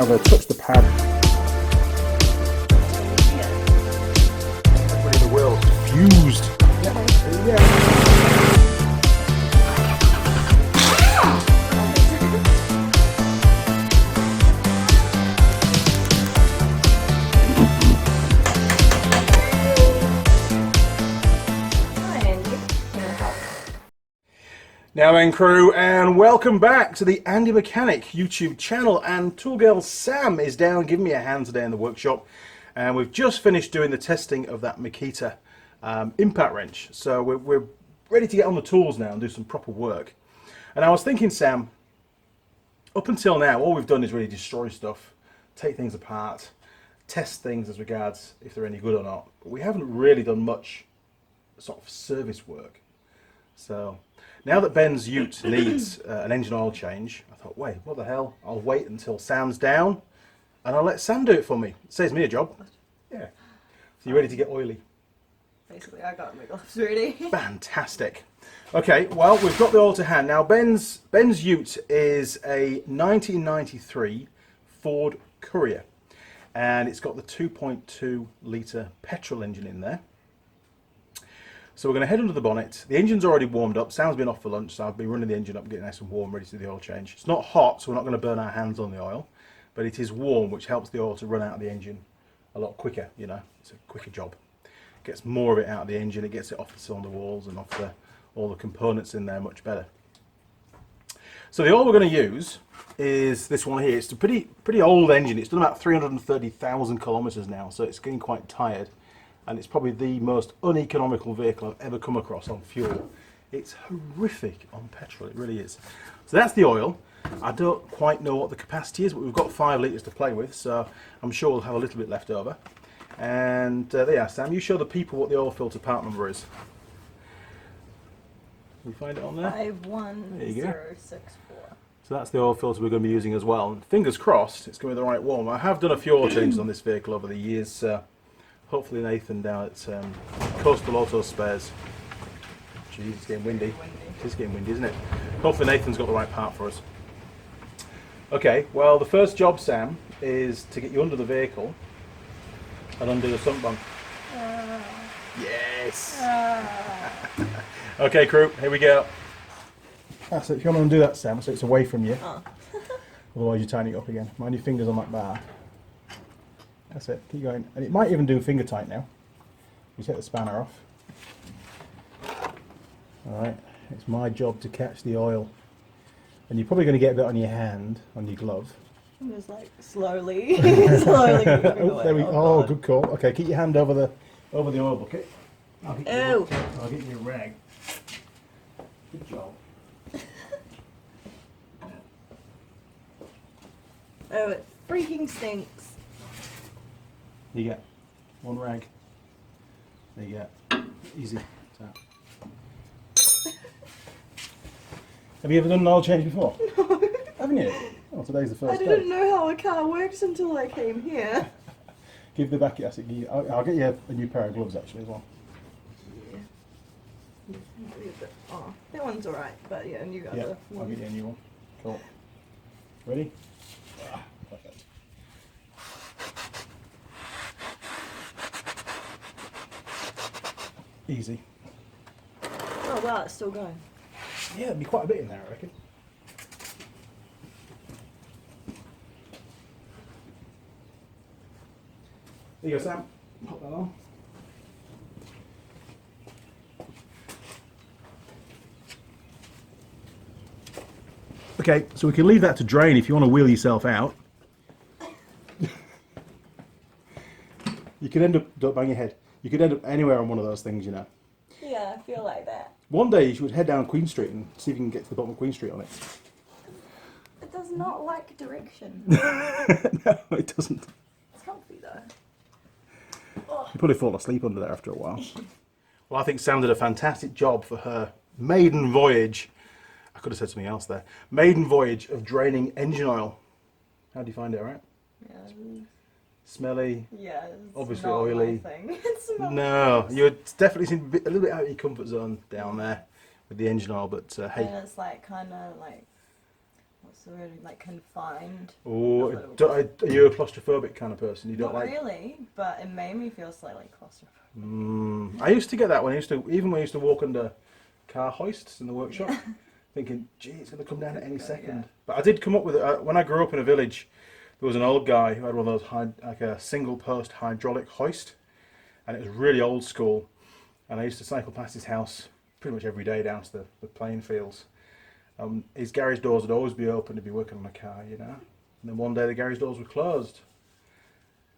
now going to touch the pad. Everybody in the world fused. Yeah. Now then, crew, and welcome back to the Andy Mechanic YouTube channel. And Tool Girl Sam is down giving me a hand today in the workshop, and we've just finished doing the testing of that Makita impact wrench. So we're ready to get on the tools now and do some proper work. And I was thinking, Sam, up until now all we've done is really destroy stuff, take things apart, test things as regards if they're any good or not, but we haven't really done much sort of service work. So now that Ben's ute needs an engine oil change, I thought, wait, what the hell? I'll wait until Sam's down and I'll let Sam do it for me. It saves me a job. Yeah. So you ready to get oily? Basically, I got my gloves ready. Fantastic. Okay, well, we've got the oil to hand. Now, Ben's ute is a 1993 Ford Courier, and it's got the 2.2 litre petrol engine in there. So we're going to head under the bonnet. The engine's already warmed up. Sam's been off for lunch, so I've been running the engine up, getting nice and warm, ready to do the oil change. It's not hot, so we're not going to burn our hands on the oil, but it is warm, which helps the oil to run out of the engine a lot quicker. You know, it's a quicker job. Gets more of it out of the engine. It gets it off the cylinder walls and off all the components in there much better. So the oil we're going to use is this one here. It's a pretty old engine. It's done about 330,000 kilometers now, so it's getting quite tired. And it's probably the most uneconomical vehicle I've ever come across on fuel. It's horrific on petrol, it really is. So that's the oil. I don't quite know what the capacity is, but we've got 5 litres to play with, so I'm sure we'll have a little bit left over. And there you are, Sam. You show the people what the oil filter part number is. Can we find it on there? 51064. So that's the oil filter we're going to be using as well. And fingers crossed it's going to be the right one. I have done a few oil changes on this vehicle over the years, so hopefully Nathan down at Coastal Auto Spares. Jeez, it's getting windy. It is getting windy, isn't it? Hopefully Nathan's got the right part for us. Okay, well, the first job, Sam, is to get you under the vehicle and undo the sump bung. Yes! Okay, crew, here we go. That's it. If you want to undo that, Sam, so it's away from you. Oh. Otherwise you tighten it up again. Mind your fingers on that bar. That's it, keep going. And it might even do finger tight now. You take the spanner off. Alright, it's my job to catch the oil. And you're probably going to get a bit on your hand, on your glove. I'm just like slowly, slowly moving away. There we, oh, good call. Okay, keep your hand over the oil bucket. I'll get you a rag. Good job. Oh, it freaking stinks. You get one rag. There you go. Easy. Tap. Have you ever done an oil change before? No. Haven't you? Oh, today's the first day. I didn't know how a car works until I came here. Give the back acid. I'll get you a new pair of gloves actually as well. Yeah. Oh, that one's alright, but yeah, and you got the one. I'll get you a new one. Cool. Ready? Ah, perfect. Easy. Oh wow, it's still going. Yeah, there'd be quite a bit in there, I reckon. There you go, Sam. Pop that on. Okay, so we can leave that to drain if you want to wheel yourself out. You could end up, don't bang your head, you could end up anywhere on one of those things, you know. Yeah, I feel like that. One day you should head down Queen Street and see if you can get to the bottom of Queen Street on it. It does not like direction. No, it doesn't. It's comfy though. You probably fall asleep under there after a while. Well, I think Sam did a fantastic job for her maiden voyage. I could have said something else there. Maiden voyage of draining engine oil. How do you find it, alright? Yeah. Smelly. Yeah. Obviously not oily. My thing. It smells No, gross. you're definitely seem a little bit out of your comfort zone down there with the engine oil, but hey. And it's like kind of like, what's So really like confined. Or A little are you a claustrophobic kind of person? You don't Not like? really, but it made me feel slightly claustrophobic. I used to get that when I used to, even when I used to walk under car hoists in the workshop, thinking, gee, it's going to come down at any second. Yeah. But I did come up with it. When I grew up in a village, there was an old guy who had one of those, like a single post hydraulic hoist, and it was really old school. And I used to cycle past his house pretty much every day down to the playing fields. His garage doors would always be open to be working on a car, you know. And then one day the garage doors were closed,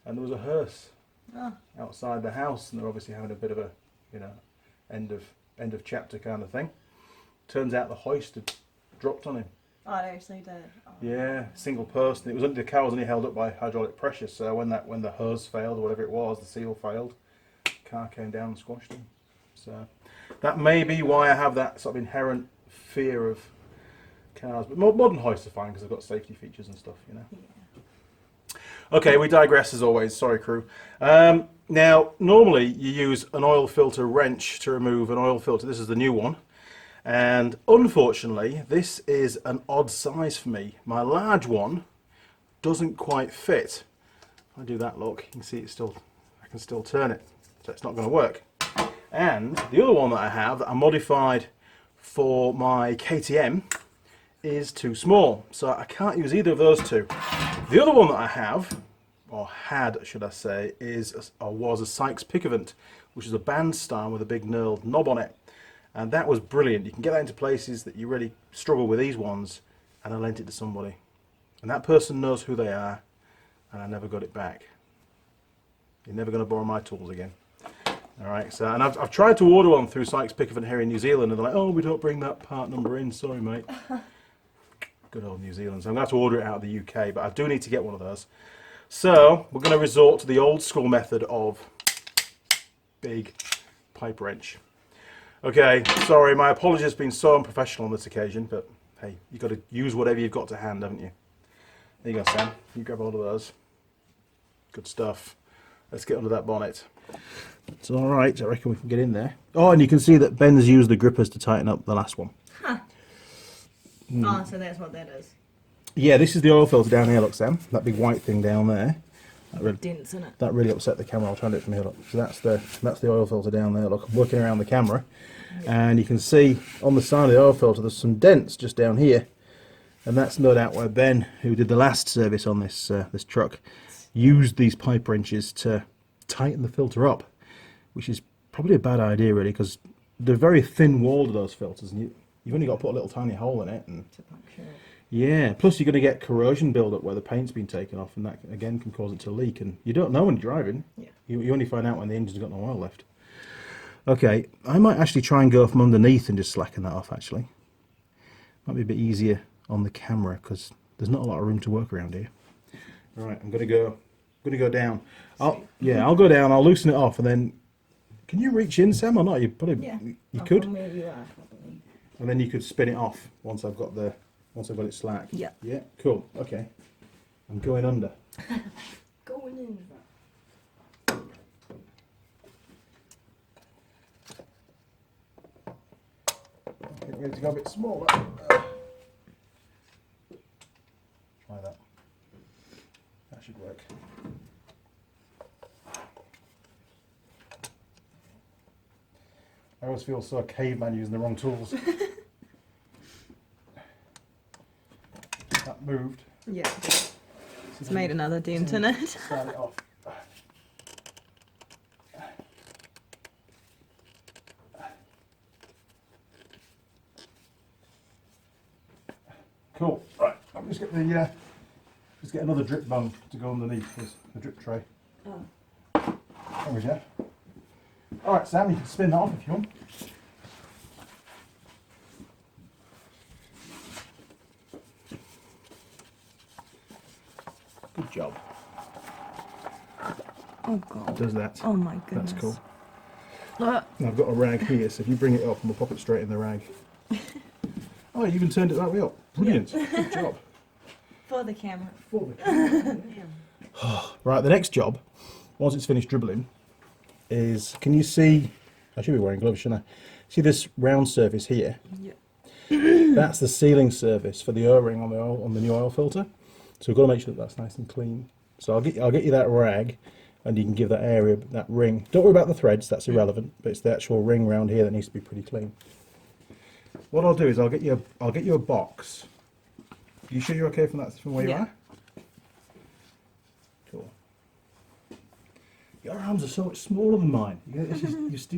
and there was a hearse outside the house, and they're obviously having a bit of a, you know, end of chapter kind of thing. Turns out the hoist had dropped on him. Oh, it actually did. Oh. Yeah, single post. And it was the car was only held up by hydraulic pressure. So when the hose failed or whatever it was, the seal failed, the car came down and squashed him. So that may be why I have that sort of inherent fear of cars. But modern hoists are fine because they've got safety features and stuff, you know. Yeah. Okay, we digress as always. Sorry, crew. Now, normally you use an oil filter wrench to remove an oil filter. This is the new one. And unfortunately, this is an odd size for me. My large one doesn't quite fit. If I do that, look, you can see I can still turn it. So it's not going to work. And the other one that I have that I modified for my KTM is too small. So I can't use either of those two. The other one that I have, or had, should I say, was a Sykes Pickavant, which is a band style with a big knurled knob on it. And that was brilliant. You can get that into places that you really struggle with these ones, and I lent it to somebody. And that person knows who they are, and I never got it back. You're never going to borrow my tools again. All right, so, and I've tried to order one through Sykes Pickavant here in New Zealand, and they're like, oh, we don't bring that part number in, sorry mate. Good old New Zealand. So I'm going to have to order it out of the UK, but I do need to get one of those. So we're going to resort to the old school method of big pipe wrench. Okay, sorry, my apologies have been so unprofessional on this occasion, but hey, you've got to use whatever you've got to hand, haven't you? There you go, Sam. You grab hold of those. Good stuff. Let's get under that bonnet. It's all right. I reckon we can get in there. Oh, and you can see that Ben's used the grippers to tighten up the last one. Huh. Oh, so that's what that is. Yeah, this is the oil filter down here, look, Sam. That big white thing down there. Dents in it. That really upset the camera. I'll try and do it from here, look. So that's the oil filter down there. Look, I'm working around the camera. And you can see on the side of the oil filter there's some dents just down here, and that's no doubt where Ben, who did the last service on this this truck, used these pipe wrenches to tighten the filter up, which is probably a bad idea really, because they're very thin walled, those filters, and you've only got to put a little tiny hole in it, and To puncture it. yeah, plus you're going to get corrosion build up where the paint's been taken off, and that again can cause it to leak, and you don't know when you're driving. Yeah. You only find out when the engine's got no oil left. Okay, I might actually try and go from underneath and just slacken that off, actually. Might be a bit easier on the camera because there's not a lot of room to work around here. Right, I'm gonna go down. I'll go down, I'll loosen it off, and then can you reach in, Sam, or not? You probably you could. From where you are, probably. And then you could spin it off once I've got it slack. Yeah. Yeah, cool. Okay. I'm going under. Going in. Get ready to go a bit smaller. Try that. That should work. I always feel so caveman using the wrong tools. That moved. Yeah. It's made another dent in it. Start it off. Cool. Right. I'll just get another drip bung to go underneath the drip tray. Oh. There we go. All right, Sam, you can spin that off if you want. Good job. Oh god. It does that. Oh my goodness. That's cool. Now I've got a rag here, so if you bring it up, and we'll pop it straight in the rag. Oh, you even turned it that way up. Brilliant. Good job. For the camera. For the camera. Right, the next job, once it's finished dribbling, is, can you see, I should be wearing gloves, shouldn't I? See this round surface here? Yeah. That's the sealing surface for the O-ring on the new oil filter. So we've got to make sure that that's nice and clean. So I'll get you that rag, and you can give that area, that ring. Don't worry about the threads, that's irrelevant, but it's the actual ring around here that needs to be pretty clean. What I'll do is I'll get you a box. You sure you're okay from where you are? Cool. Your arms are so much smaller than mine. You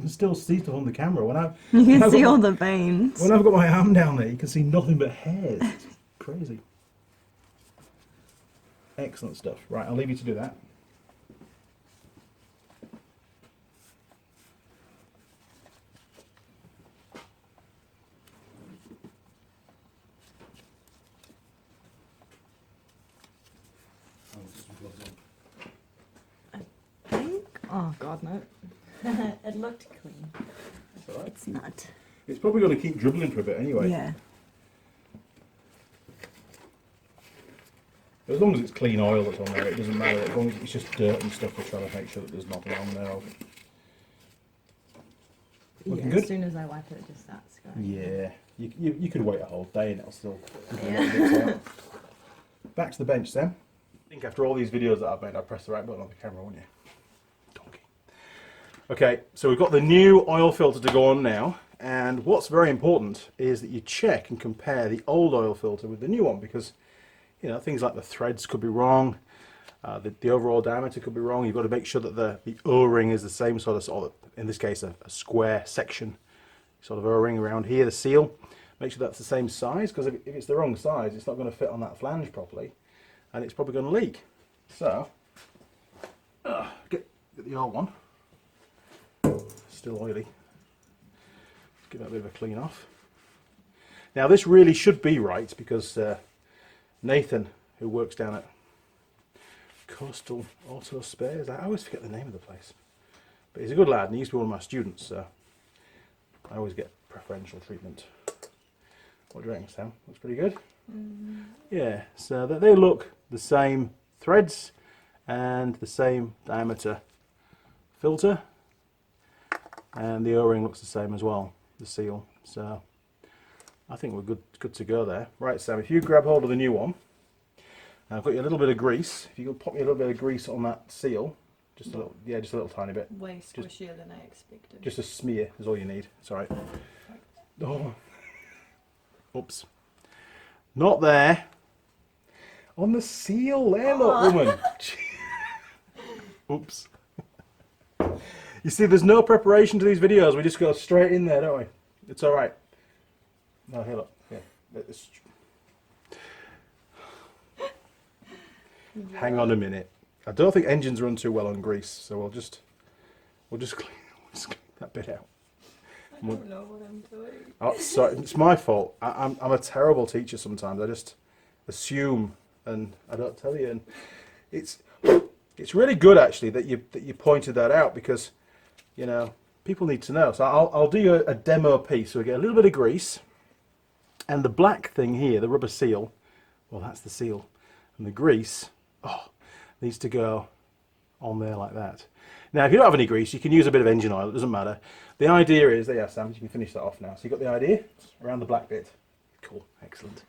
can still see stuff on the camera. You can see all the veins. When I've got my arm down there, you can see nothing but hairs. It's crazy. Excellent stuff. Right, I'll leave you to do that. Oh God, no. It looked clean. That's all right. It's not. It's probably going to keep dribbling for a bit anyway. Yeah. As long as it's clean oil that's on there, it doesn't matter. As long as it's just dirt and stuff, we're trying to make sure that there's nothing on there. Looking good? As soon as I wipe it, it just starts going. Yeah. You could wait a whole day and it'll still... Yeah. Back to the bench, Sam. I think after all these videos that I've made, I'd press the right button on the camera, wouldn't you? Donkey. Okay, so we've got the new oil filter to go on now. And what's very important is that you check and compare the old oil filter with the new one, because you know, things like the threads could be wrong, the overall diameter could be wrong. You've got to make sure that the O-ring is the same sort of, in this case, a square section sort of O-ring around here, the seal. Make sure that's the same size, because if it's the wrong size, it's not going to fit on that flange properly, and it's probably going to leak. So, get the old one. Still oily. Give that a bit of a clean off. Now this really should be right, because Nathan, who works down at Coastal Auto Spares, I always forget the name of the place, but he's a good lad and he used to be one of my students, so I always get preferential treatment. What do you reckon, Sam? Looks pretty good? Mm. Yeah, so they look the same threads and the same diameter filter, and the O-ring looks the same as well, the seal. So I think we're good to go there. Right, Sam, if you grab hold of the new one, I've got you a little bit of grease. If you could pop me a little bit of grease on that seal, just a little, yeah, just a little tiny bit. Way squishier than I expected. Just a smear is all you need. It's all right. Oh, oops, not there. On the seal there, look, woman. Oops. You see, there's no preparation to these videos. We just go straight in there, don't we? It's all right. No, here, look. Yeah. Hang on a minute. I don't think engines run too well on grease, so we'll just clean that bit out. I don't know what I'm doing. Oh, sorry, it's my fault. I'm a terrible teacher sometimes. I just assume and I don't tell you. And it's really good actually that you pointed that out, because you know people need to know. So I'll do a demo piece. So we get a little bit of grease. And the black thing here, the rubber seal, well, that's the seal. And the grease, needs to go on there like that. Now, if you don't have any grease, you can use a bit of engine oil. It doesn't matter. The idea is, there you are, Sam, you can finish that off now. So you got the idea? Around the black bit. Cool, excellent.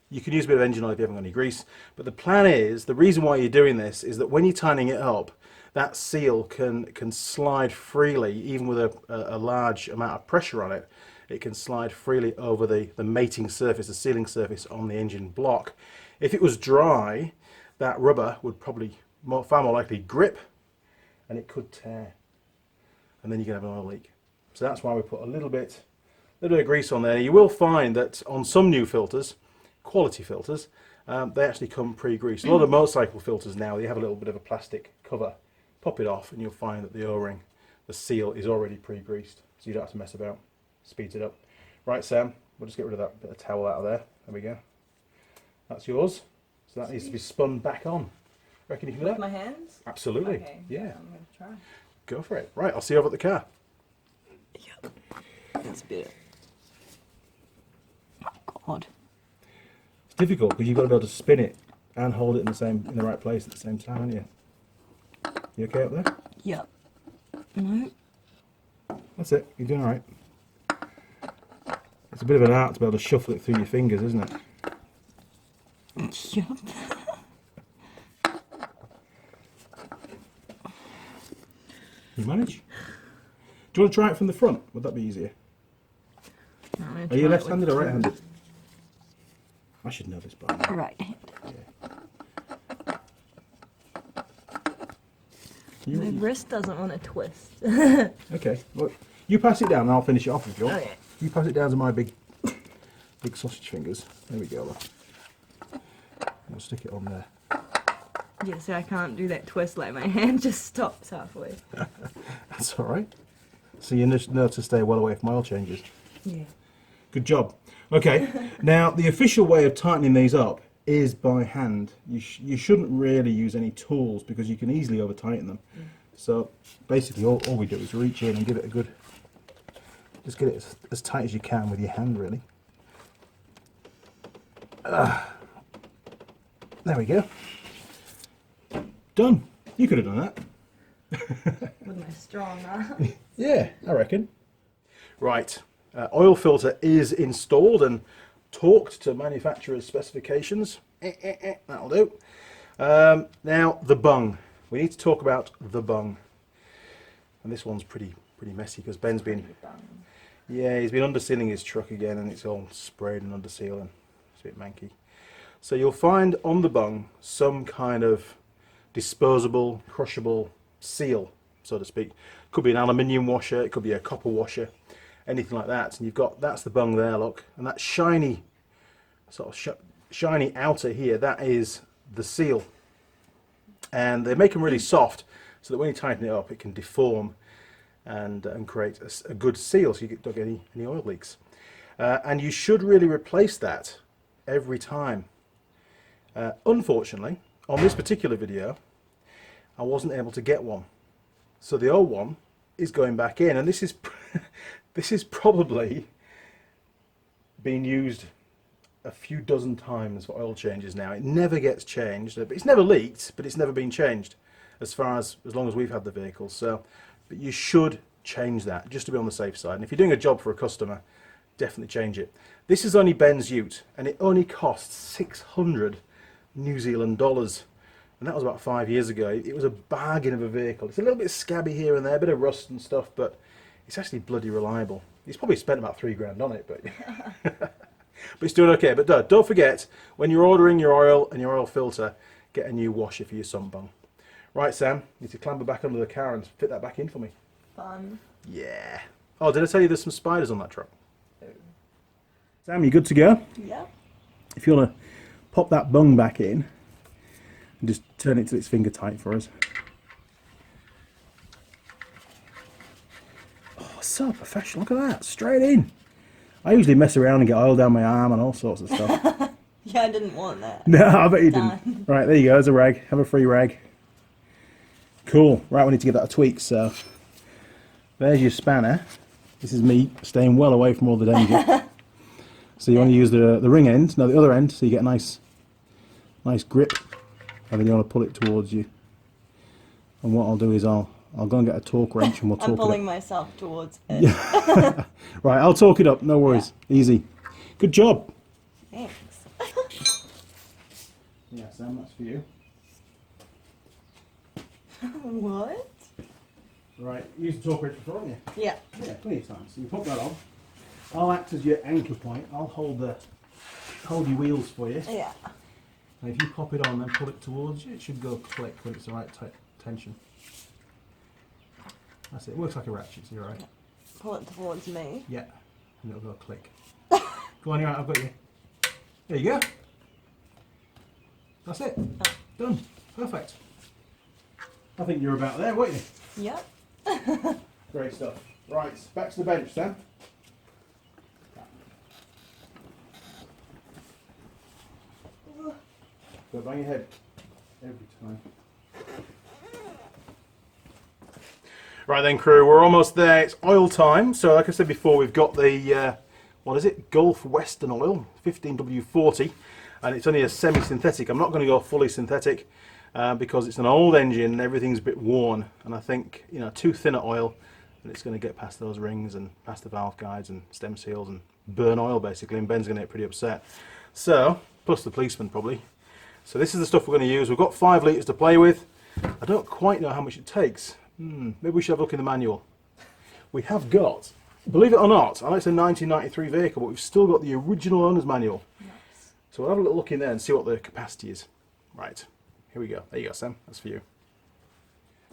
You can use a bit of engine oil if you haven't got any grease. But the plan is, the reason why you're doing this is that when you're tightening it up, that seal can slide freely, even with a large amount of pressure on it. It can slide freely over the mating surface, the sealing surface on the engine block. If it was dry, that rubber would probably far more likely grip, and it could tear, and then you can have an oil leak. So that's why we put a little bit of grease on there. You will find that on some new filters, quality filters, they actually come pre-greased. A lot of motorcycle filters now, they have a little bit of a plastic cover. Pop it off, and you'll find that the O-ring, the seal, is already pre-greased, so you don't have to mess about. Speeds it up. Right, Sam, we'll just get rid of that bit of towel out of there. There we go. That's yours. So that needs to be spun back on. Reckon you can do that? With my hands? Absolutely. Okay. Yeah. I'm going to try. Go for it. Right, I'll see you over at the car. Yep. That's a bit. Oh God. It's difficult because you've got to be able to spin it and hold it in the right place at the same time, haven't you? You okay up there? Yep. No. That's it. You're doing all right. It's a bit of an art to be able to shuffle it through your fingers, isn't it? Yep. You manage? Do you want to try it from the front? Would that be easier? Are you left-handed or right-handed? I should know this by now. Right hand. My wrist doesn't want to twist. Okay, well, you pass it down and I'll finish it off if you want. Okay. You pass it down to my big sausage fingers. There we go. Look. We'll stick it on there. Yeah, so I can't do that twist, like my hand just stops halfway. That's all right. So you know to stay well away from oil changes. Yeah. Good job. Okay, now the official way of tightening these up is by hand. You shouldn't really use any tools because you can easily over tighten them. So basically all we do is reach in and give it a good, just get it as tight as you can with your hand really. There we go. Done. You could have done that. With my strong arm. Yeah, I reckon. Right, oil filter is installed and torqued to manufacturer's specifications. That'll do. Now the bung. We need to talk about the bung, and this one's pretty messy because Ben's been, he's been undersealing his truck again, and it's all sprayed and undersealing. It's a bit manky. So you'll find on the bung some kind of disposable, crushable seal, so to speak. Could be an aluminium washer, it could be a copper washer, anything like that. And you've got, that's the bung there, look, and that shiny sort of shiny outer here, that is the seal. And they make them really soft so that when you tighten it up it can deform and create a good seal so you don't get any oil leaks. And you should really replace that every time. Unfortunately, on this particular video I wasn't able to get one, so the old one is going back in, and this is probably been used a few dozen times for oil changes now. It never gets changed. It's never leaked, but it's never been changed as long as we've had the vehicle. So, but you should change that just to be on the safe side. And if you're doing a job for a customer, definitely change it. This is only Ben's ute, and it only costs 600 New Zealand dollars. And that was about 5 years ago. It was a bargain of a vehicle. It's a little bit scabby here and there, a bit of rust and stuff, but it's actually bloody reliable. He's probably spent about $3 grand on it, but but it's doing okay. But don't forget, when you're ordering your oil and your oil filter, get a new washer for your sump bung. Right, Sam, you need to clamber back under the car and fit that back in for me. Fun. Yeah. Oh, did I tell you there's some spiders on that truck? Sam, you good to go? Yep. If you want to pop that bung back in and just turn it till it's finger tight for us. Oh, so professional. Look at that. Straight in. I usually mess around and get oil down my arm and all sorts of stuff. Yeah, I didn't want that. No, I bet you Done. didn't. Right, there you go. There's a rag. Have a free rag. Cool. Right, we need to give that a tweak. So there's your spanner. This is me staying well away from all the danger. So you want to use the ring end, no, the other end, so you get a nice grip, and then you want to pull it towards you. And what I'll do is I'll go and get a torque wrench and we'll torque it I'm up. pulling myself towards it. Yeah. Right, I'll torque it up, no worries. Yeah. Easy. Good job. Thanks. Yeah, Sam, that's for you. What? Right, use the torque wrench before, haven't you? Yeah. Yeah, plenty of time. So you put that on. I'll act as your anchor point. I'll hold your wheels for you. Yeah. And if you pop it on and pull it towards you, it should go click when it's the right tension. That's it. It works like a ratchet, so you're right. Pull it towards me. Yeah, and it'll go click. Go on, you're right, I've got you. There you go. That's it. Done. Perfect. I think you're about there, weren't you? Yep. Great stuff. Right, back to the bench, Sam. Go bang your head every time. Right then, crew, we're almost there. It's oil time. So like I said before, we've got the, what is it? Gulf Western oil, 15W40. And it's only a semi-synthetic. I'm not going to go fully synthetic because it's an old engine and everything's a bit worn. And I think, too thin a oil, and it's going to get past those rings and past the valve guides and stem seals and burn oil basically, and Ben's going to get pretty upset. So, plus the policeman probably. So this is the stuff we're going to use. We've got 5 litres to play with. I don't quite know how much it takes. Maybe we should have a look in the manual. We have got, believe it or not, I know it's a 1993 vehicle, but we've still got the original owner's manual. Nice. So we'll have a little look in there and see what the capacity is. Right, here we go. There you go, Sam. That's for you.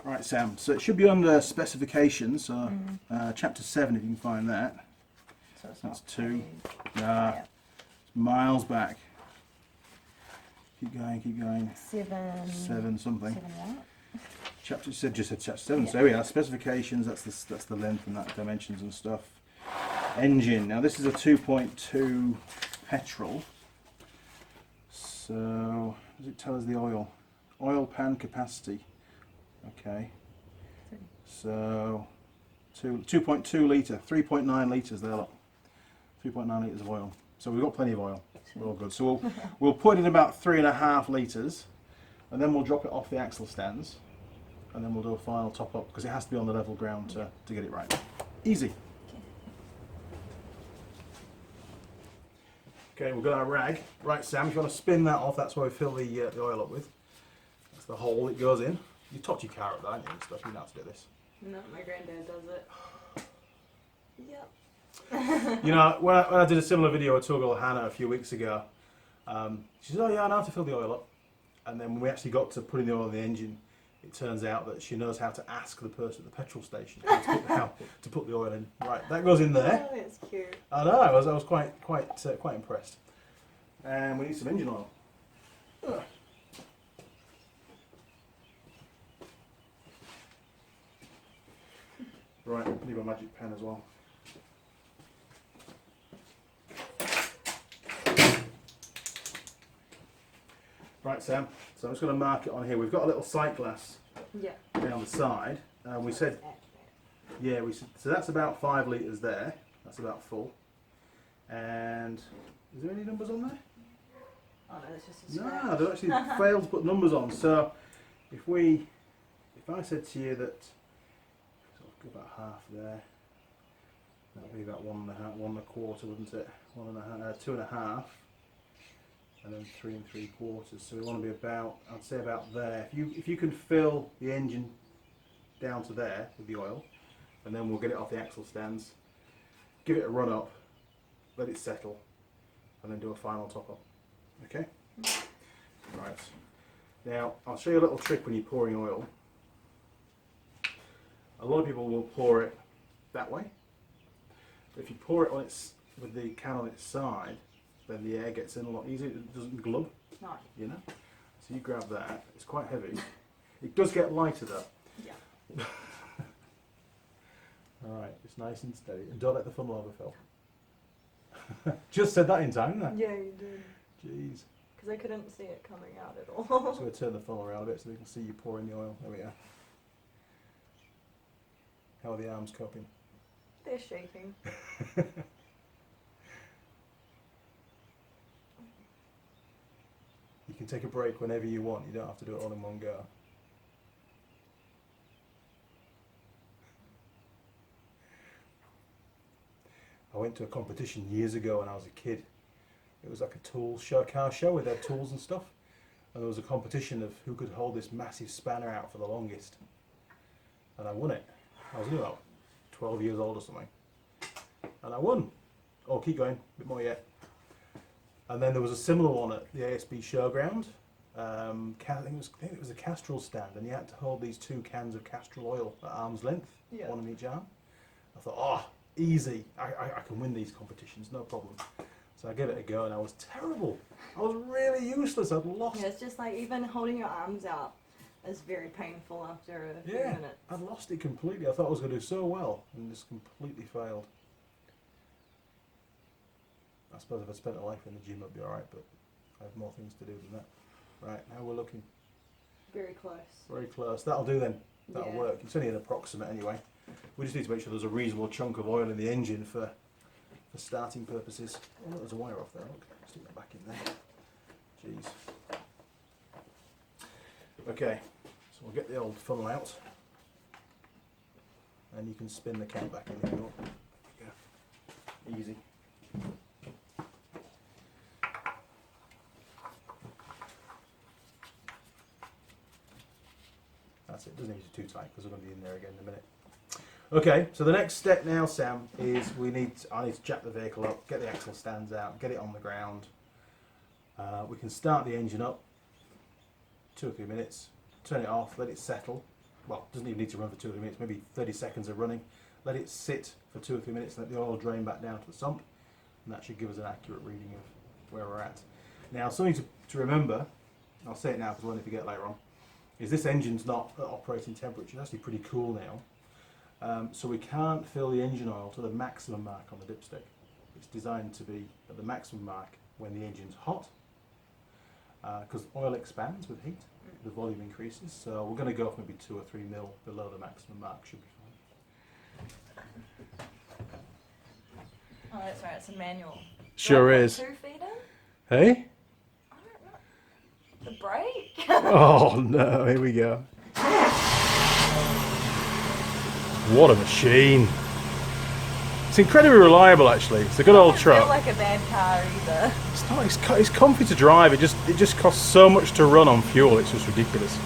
Right, Sam. So it should be under specifications. So chapter 7, if you can find that. So it's That's not 2. paid. Nah, it's miles back. Keep going, keep going. 7 something. 7 what? Chapter just said chapter 7. Yeah. So here we are. Specifications. That's the length and that dimensions and stuff. Engine. Now this is a 2.2 petrol. So does it tell us the oil? Oil pan capacity. Okay. So 2.2 litre, 3.9 litres there. Look. 3.9 litres of oil. So we've got plenty of oil. We're all good. So we'll put in about 3.5 litres, and then we'll drop it off the axle stands, and then we'll do a final top up because it has to be on the level ground to get it right. Easy. Okay, we've got our rag. Right, Sam, if you want to spin that off, that's where we fill the oil up with. That's the hole it goes in. You touch your car up, don't you, and stuff. You know how to do this. No, my granddad does it. Yep. You know, when I did a similar video with Tool Girl Hannah a few weeks ago, she said, oh yeah, I know how to fill the oil up. And then when we actually got to putting the oil in the engine, it turns out that she knows how to ask the person at the petrol station how to put the oil in. Right, that goes in there. Oh, that's cute. I know, I was quite impressed. And we need some engine oil. Ugh. Right, I need my magic pen as well. Right, Sam, so I'm just going to mark it on here. We've got a little sight glass Yeah. down the side. We said, yeah, so that's about 5 litres there. That's about full. And is there any numbers on there? Oh no, it's just a No, scratch. they actually failed to put numbers on. So if I said to you that, sort of go about half there, that would be about 1.5, 1.25, wouldn't it? 2.5. And then 3 3/4. So we want to be about, I'd say about there. If you can fill the engine down to there with the oil, and then we'll get it off the axle stands, give it a run up, let it settle, and then do a final top up. Okay? Right. Now I'll show you a little trick when you're pouring oil. A lot of people will pour it that way. But if you pour it on with the can on its side, then the air gets in a lot easier. It doesn't glub, Nice. you know. So you grab that. It's quite heavy. It does get lighter though. Yeah. All right, it's nice and steady, and don't let the funnel overfill. Just said that in time, didn't I? Yeah, you did. Jeez. Because I couldn't see it coming out at all. So we'll turn the funnel around a bit so we can see you pouring the oil. There we are. How are the arms coping? They're shaking. You can take a break whenever you want. You don't have to do it all in one go. I went to a competition years ago when I was a kid. It was like a tool show, car show with their tools and stuff. And there was a competition of who could hold this massive spanner out for the longest. And I won it. I was only about 12 years old or something. And I won. Oh, keep going, a bit more yet. And then there was a similar one at the ASB showground. I think it was a Castrol stand, and you had to hold these 2 cans of Castrol oil at arm's length, Yeah. one in each arm. I thought, oh, easy, I can win these competitions, no problem. So I gave it a go, and I was terrible. I was really useless. I'd lost. Yeah, it's just like even holding your arms out is very painful after a few Yeah, minutes. I'd lost it completely. I thought I was going to do so well, and just completely failed. I suppose if I spent a life in the gym, I'd be alright, but I have more things to do than that. Right, now we're looking Very close. very close. That'll do then. That'll Yeah. work. It's only an approximate anyway. We just need to make sure there's a reasonable chunk of oil in the engine for starting purposes. Oh, there's a wire off there. Look, stick that back in there. Jeez. Okay, so we'll get the old funnel out, and you can spin the cap back in if you want. Yeah. Easy. tight because we're going to be in there again in a minute. Okay, so the next step now, Sam, is I need to jack the vehicle up, get the axle stands out, get it on the ground. We can start the engine up, 2 or 3 minutes, turn it off, let it settle. Well, it doesn't even need to run for 2 or 3 minutes, maybe 30 seconds of running. Let it sit for 2 or 3 minutes, let the oil drain back down to the sump, and that should give us an accurate reading of where we're at. Now, something to remember, I'll say it now because we'll only forget later on, is this engine's not at operating temperature. It's actually pretty cool now. So we can't fill the engine oil to the maximum mark on the dipstick. It's designed to be at the maximum mark when the engine's hot, because oil expands with heat, the volume increases. So we're going to go for maybe 2 or 3 mil below the maximum mark, should be fine. Oh, that's right, it's a manual. Sure Do I put is. 2 feet in? Hey? I don't know. The brake? Oh no, here we go. What a machine. It's incredibly reliable actually. It's a good old Doesn't feel truck. like a bad car either. It's not, it's comfy to drive, it just costs so much to run on fuel, it's just ridiculous.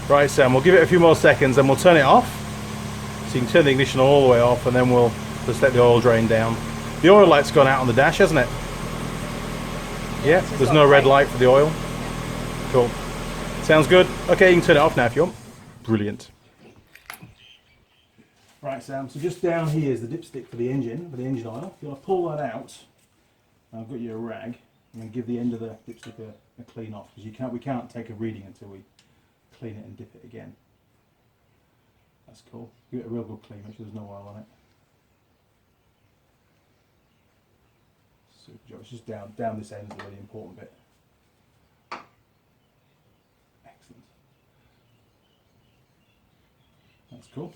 Right Sam, we'll give it a few more seconds and we'll turn it off. So you can turn the ignition all the way off and then we'll just let the oil drain down. The oil light's gone out on the dash, hasn't it? Yeah, it's just there's got no red white. light for the oil. Cool. Sounds good. Okay, you can turn it off now if you want. Brilliant. Right Sam, so just down here is the dipstick for the engine oil. If you want to pull that out, I've got you a rag, and then give the end of the dipstick a clean off, because we can't take a reading until we clean it and dip it again. That's cool. Give it a real good clean, make sure there's no oil on it. Super job. It's just down this end is the really important bit. Excellent. That's cool.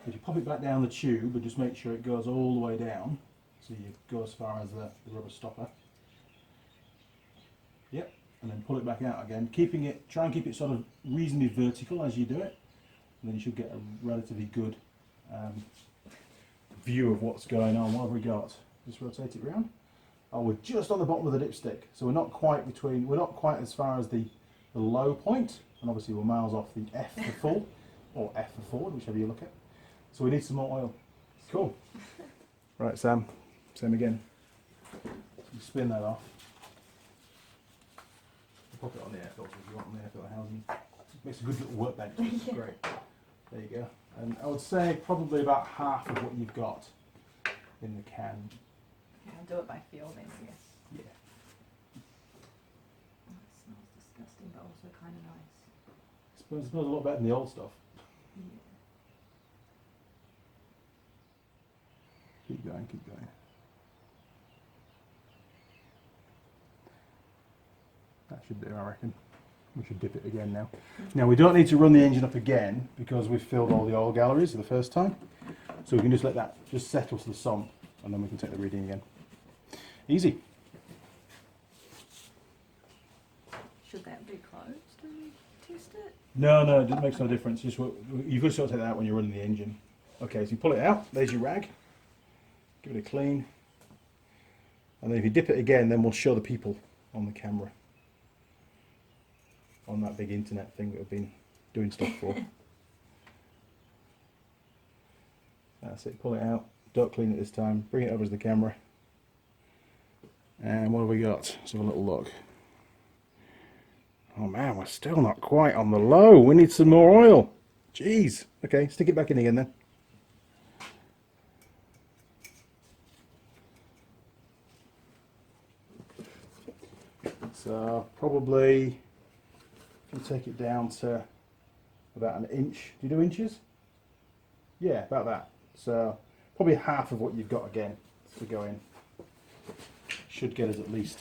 If you pop it back down the tube, and just make sure it goes all the way down, so you go as far as the rubber stopper. Yep, and then pull it back out again, try and keep it sort of reasonably vertical as you do it, and then you should get a relatively good view of what's going on. What have we got? Just rotate it around. Oh, we're just on the bottom of the dipstick, so we're not quite as far as the low point, and obviously we're miles off the F for full, or F for forward, whichever you look at. So we need some more oil. Cool. Right, Sam, same again. You spin that off. Pop it on the air filter if you want on the air filter housing. Makes a good little workbench, which is great. There you go. And I would say probably about half of what you've got in the can. I'll do it by feel then, I guess. Yeah. Oh, it smells disgusting, but also kind of nice. It smells a lot better than the old stuff. Yeah. Keep going, keep going. That should do, I reckon. We should dip it again now. Now we don't need to run the engine up again because we've filled all the oil galleries for the first time. So we can just let that just settle to the sump and then we can take the reading again. Easy. Should that be closed when we test it? No, it makes no difference. Just you've got to sort of take that out when you're running the engine. Okay, so you pull it out. There's your rag. Give it a clean. And then if you dip it again, then we'll show the people on the camera. On that big internet thing that we've been doing stuff for. That's it. Pull it out. Don't clean it this time. Bring it over to the camera. And what have we got? Let's have a little look. Oh man, we're still not quite on the low. We need some more oil. Jeez. Okay, stick it back in again then. So probably, if you take it down to about an inch. Do you do inches? Yeah, about that. So probably half of what you've got again to go in. Should get us at least.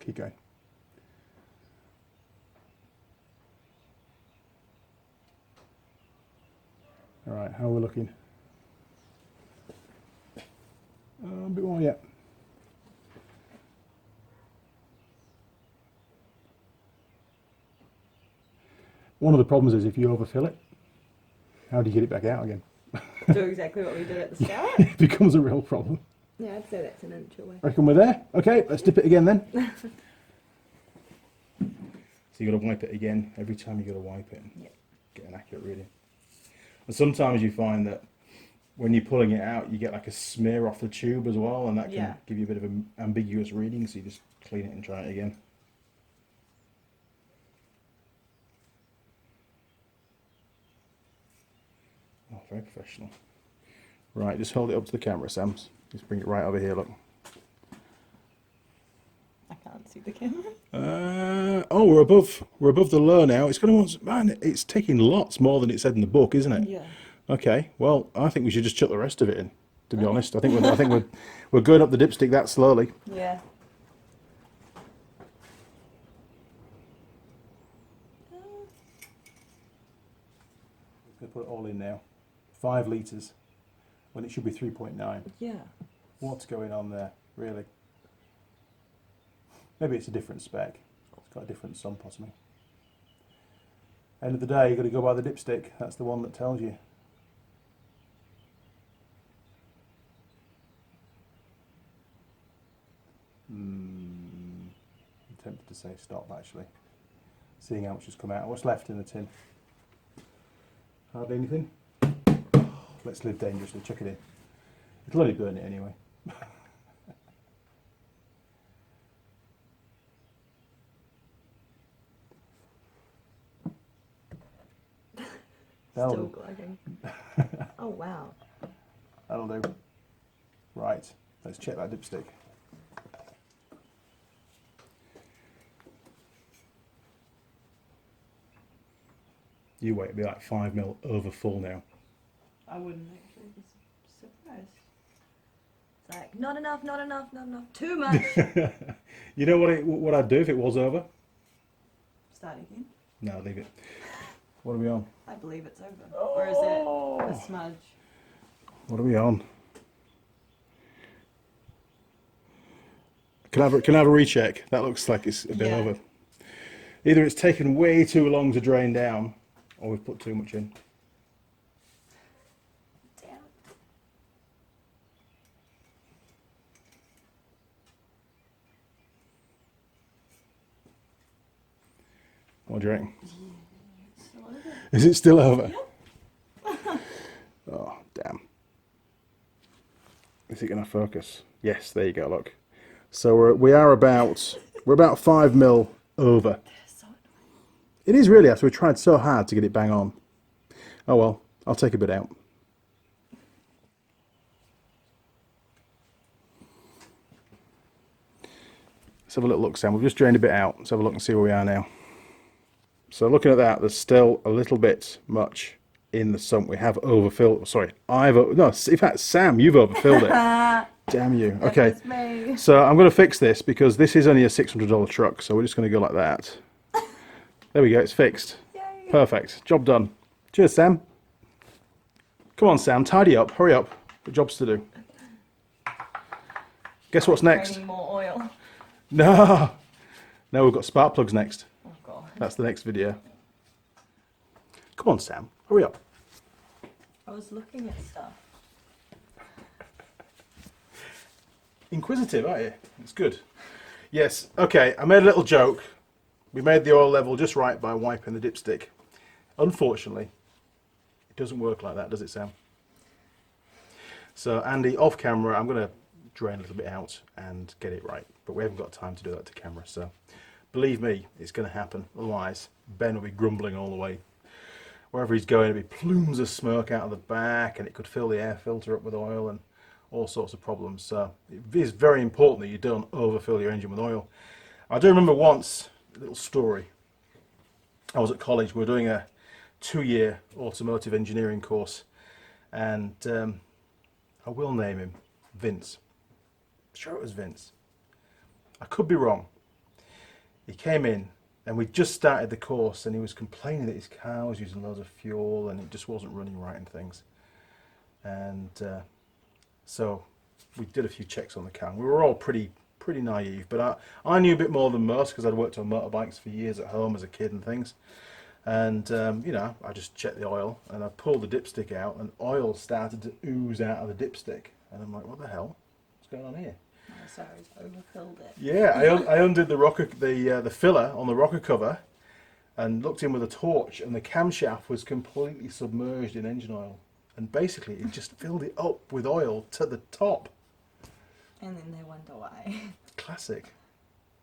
Keep going. All right, how are we looking? A bit more yet. One of the problems is if you overfill it, how do you get it back out again? Do exactly what we did at the start. It becomes a real problem. Yeah, I'd say that's an inch away. Reckon we're there? Okay, let's dip it again then. So you got to wipe it again every time you got to wipe it and Yep. get an accurate reading. And sometimes you find that when you're pulling it out, you get like a smear off the tube as well, and that can Yeah. give you a bit of an ambiguous reading. So you just clean it and try it again. Oh, very professional. Right, just hold it up to the camera, Sam. Just bring it right over here. Look. I can't see the camera. Oh, we're above the low now. It's going to want, man, it's taking lots more than it said in the book, isn't it? Yeah. Okay. Well, I think we should just chuck the rest of it in. To be honest, I think we're going up the dipstick that slowly. Yeah. We're going to put it all in now. 5 litres when it should be 3.9. Yeah. What's going on there, really? Maybe it's a different spec. It's got a different sump or something. End of the day, you've got to go by the dipstick. That's the one that tells you. I'm tempted to say stop, actually. Seeing how much has come out. What's left in the tin? Hardly anything. Let's live dangerously. Chuck it in. It'll only burn it anyway. Still That'll, gliding. Oh wow. that'll do. Right, let's check that dipstick. You wait, it'll be like 5 mil over full now. I wouldn't actually be surprised. It's like, not enough, not enough, not enough. Too much. You know what I'd do if it was over? Start again. No, leave it. What are we on? I believe it's over. Or is it a smudge? What are we on? Can I have a recheck? That looks like it's a bit Yeah. over. Either it's taken way too long to drain down, or we've put too much in. Damn. What do you reckon? Still over. Is it still over? Oh, damn. Is it going to focus? Yes, there you go, look. So we're about 5 mil over. So annoying. It is really, after we tried so hard to get it bang on. Oh well, I'll take a bit out. Let's have a little look, Sam. We've just drained a bit out. Let's have a look and see where we are now. So looking at that, there's still a little bit much in the sump. We have overfilled. Sorry, no, in fact, Sam, you've overfilled it. Damn you. Okay, That's me. so I'm going to fix this because this is only a $600 truck. So we're just going to go like that. There we go. It's fixed. Yay. Perfect. Job done. Cheers, Sam. Come on, Sam. Tidy up. Hurry up. Got jobs to do. Guess what's next? Draining more oil. No. No, we've got spark plugs next. Oh god. That's the next video. Come on, Sam. Hurry up. I was looking at stuff. Inquisitive, aren't you? It's good. Yes. Okay, I made a little joke. We made the oil level just right by wiping the dipstick. Unfortunately, it doesn't work like that, does it, Sam? So, Andy, off camera, I'm going to drain a little bit out and get it right. But we haven't got time to do that to camera, so believe me, it's going to happen. Otherwise, Ben will be grumbling all the way. Wherever he's going, there'll be plumes of smoke out of the back, and it could fill the air filter up with oil and all sorts of problems. So it is very important that you don't overfill your engine with oil. I do remember once, a little story. I was at college. We were doing a 2-year automotive engineering course, and I will name him Vince. I'm sure it was Vince. I could be wrong. He came in, and we just started the course, and he was complaining that his car was using loads of fuel, and it just wasn't running right and things. And so we did a few checks on the car. We were all pretty naive, but I knew a bit more than most because I'd worked on motorbikes for years at home as a kid and things. And you know, I just checked the oil and I pulled the dipstick out, and oil started to ooze out of the dipstick. And I'm like, what the hell? What's going on here? Oh, sorry, it's overfilled it. Yeah, I undid the filler on the rocker cover and looked in with a torch, and the camshaft was completely submerged in engine oil. And basically, it just filled it up with oil to the top. And then they wonder why. Classic.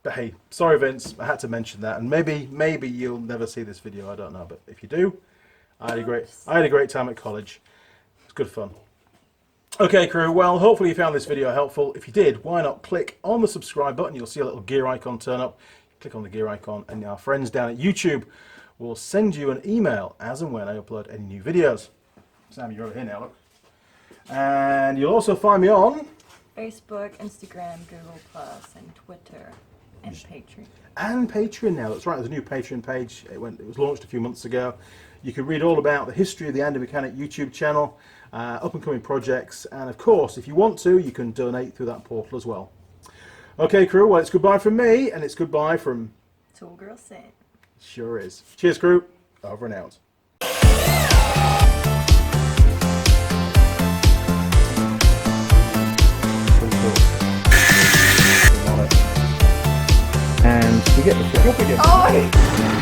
But hey, sorry Vince, I had to mention that, and maybe you'll never see this video, I don't know, but if you do, I had a great time at college. It was good fun. Okay crew, well hopefully you found this video helpful. If you did, why not click on the subscribe button, you'll see a little gear icon turn up. Click on the gear icon and our friends down at YouTube will send you an email as and when I upload any new videos. Sam, you're over here now, look. And you'll also find me on Facebook, Instagram, Google Plus, and Twitter, and Patreon. And Patreon now. That's right. There's a new Patreon page. It was launched a few months ago. You can read all about the history of the Andy Mechanic YouTube channel, up and coming projects, and of course, if you want to, you can donate through that portal as well. Okay, crew. Well, it's goodbye from me, and it's goodbye from Tool Girl Sam. Sure is. Cheers, crew. Over and out. And you get the trick up again. Oh!